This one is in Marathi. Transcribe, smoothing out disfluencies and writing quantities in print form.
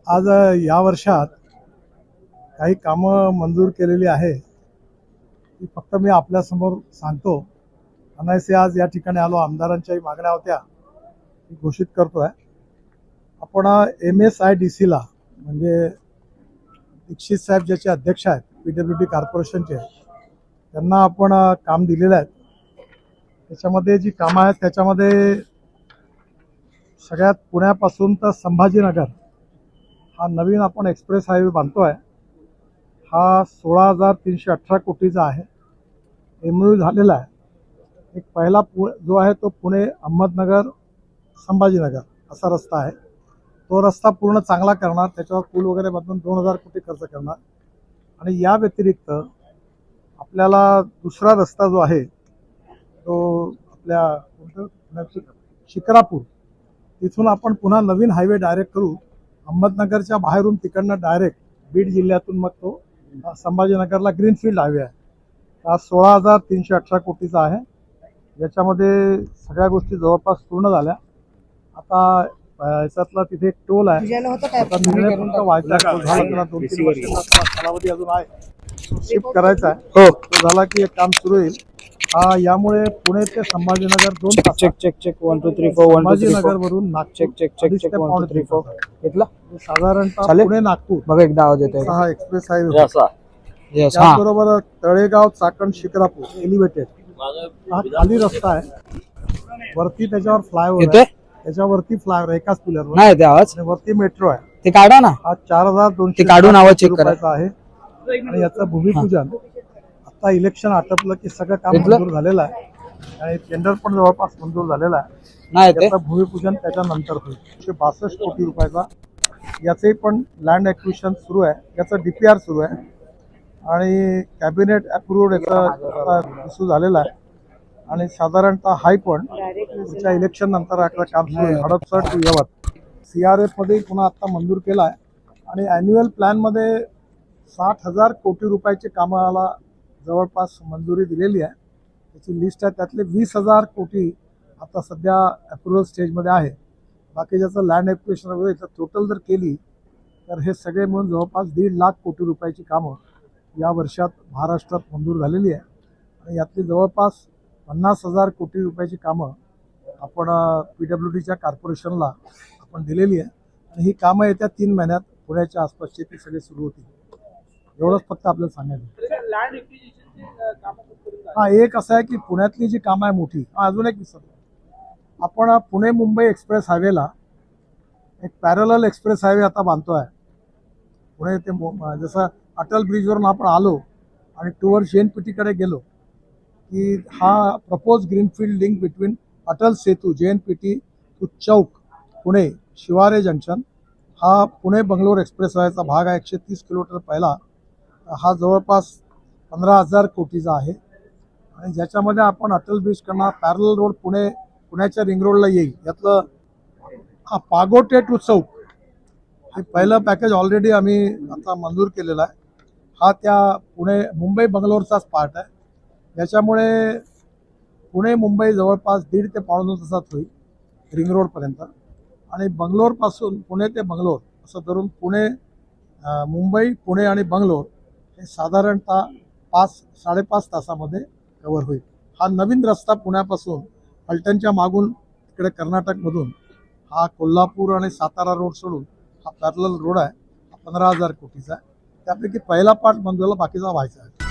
आज या वर्षात काही कामं मंजूर केलेली आहे ती फक्त मी आपल्यासमोर सांगतो. अनायसे आज या ठिकाणी आलो, आमदारांच्याही मागण्या होत्या ती घोषित करतोय. आपण MSIDCला म्हणजे दीक्षित साहेब ज्याचे अध्यक्ष आहेत PWD कॉर्पोरेशनचे, त्यांना आपण काम दिलेलं आहे. त्याच्यामध्ये जी कामं आहेत त्याच्यामध्ये सगळ्यात पुण्यापासून तर संभाजीनगर हा नवीन आपण एक्सप्रेस हायवे बांधतोय. हा 16,318 कोटीचा आहे. MOU झालेला आहे. एक पहिला जो आहे तो पुणे अहमदनगर संभाजीनगर असा रस्ता आहे. तो रस्ता पूर्ण चांगला करणार, त्याच्यावर पूल वगैरे बांधून 2,000 कोटी खर्च करणार. आणि या व्यतिरिक्त आपल्याला दुसरा रस्ता जो आहे तो आपल्या शिक्रापूर तिथून आपण पुन्हा नवीन हायवे डायरेक्ट करू. अहमदनगरच्या बाहेरून तिकडनं डायरेक्ट बीड जिल्ह्यातून मग तो संभाजीनगरला ग्रीनफील्ड हायवे आहे. हा 16,318 कोटीचा आहे. याच्यामध्ये सगळ्या गोष्टी जवळपास पूर्ण झाल्या. आता याच्यातला तिथे एक टोल आहे, आता निर्णय फक्त व्हायचा आहे. तो झाला त्याला 2-3 वर्षाचा कालावधी अजून आहे, शिफ्ट करायचा आहे. तो झाला की एक काम सुरू होईल. यामुळे पुणे ते संभाजीनगर 2 तास, चेक 1 2 3 4 1 2 3 संभाजीनगर वरून नागपूर चेक 1 2 3 4 घेतला साधारणतः पुणे नागपूर बघा एकदा आवाज येतोय हा एक्सप्रेस हायवे. यस त्याचबरोबर तळेगाव चाकण शिक्रापूर एलिव्हेटेड हा खाली रस्ता आहे. वरती त्याच्यावर फ्लायओव्हर येतोय आहे, त्याच्यावरती फ्लायओव्हर एकाच पिलरवर नाही येते आवाज आणि वरती मेट्रो आहे. ते काढा ना. हा 4,200 ते काढून आवाज चेक करा. रुपयाचा आहे. आणि याचं भूमिपूजन आता इलेक्शन आटपलं की सगळं काम घेतलं? मंजूर झालेलं आहे आणि टेंडर पण जवळपास मंजूर झालेला आहे. नाही येते याचं भूमिपूजन त्याच्यानंतर होईल. 162 कोटी रुपयाचा याचे पण लँड ॲक्विजिशन सुरू आहे. याचं DPR सुरू आहे आणि कॅबिनेट अप्रूव्ड याचा इश्यू झालेला आहे. आणि साधारणतः हाय पण पुढच्या इलेक्शन नंतर आपलं काम सुरू आहे. हडपसर टू यवत CRF मध्ये पुन्हा आता मंजूर केला आहे. आणि ॲन्युअल प्लॅनमध्ये 60,000 कोटी रुपयाची कामाला जवळपास मंजुरी दिलेली आहे. त्याची लिस्ट आहे. त्यातले 20,000 कोटी आता सध्या अप्रुव्हल स्टेजमध्ये आहे. बाकी ज्याचं लँड ॲक्विजिशन वगैरे टोटल जर केली तर हे सगळे मिळून जवळपास 1.5 लाख कोटी रुपयाची कामं या वर्षात महाराष्ट्रात मंजूर झालेली आहे. आणि यातली जवळपास 50,000 कोटी रुपयाची कामं आपण PWDच्या कॉर्पोरेशनला आपण दिलेली आहे. आणि ही कामं येत्या 3 महिन्यात पुण्याच्या आसपासची ती सगळे सुरू होतील. एवढंच फक्त आपल्याला सांगायचं. एक असं आहे की पुण्यातली जी कामं आहे मोठी, अजून एक विसरलो, आपण पुणे मुंबई एक्सप्रेस हायवेला एक पॅरलल एक्सप्रेस हायवे आता बांधतोय. पुणे ते जसं अटल ब्रिजवरून आपण आलो आणि टुवर्ड JNPTकडे गेलो की हा propose greenfield link between Atal Setu JNPT to Chowk Pune Shivare junction हा पुणे बंगलोर एक्सप्रेस हायवेचा भाग आहे. 130 किलोमीटर पहिला हा जवळपास 15,000 कोटीचा आहे. आणि ज्याच्यामध्ये आपण अटल ब्रिज करणार, पॅरल रोड पुण्याच्या रिंग रोडला येईल. यातलं पागोटे टू चौक हे पहिलं पॅकेज ऑलरेडी आम्ही आता मंजूर केलेलं आहे. हा त्या मुंबई बंगलोरचाच पार्ट आहे. याच्यामुळे पुणे मुंबई जवळपास 1.5 ते 2.5 तासात होईल रिंग रोडपर्यंत. आणि बंगलोरपासून पुणे ते बंगलोर असं धरून मुंबई पुणे आणि बंगलोर हे साधारणतः 5-5.5 तासामध्ये कव्हर होईल. हा नवीन रस्ता पुण्यापासून फलटणच्या मागून तिकडे कर्नाटकमधून हा कोल्हापूर आणि सातारा रोड सोडून हा पॅरलल रोड आहे. हा 15,000 कोटीचा आहे. त्यापैकी पहिला पार्ट मंजूरला, बाकीचा व्हायचा आहे.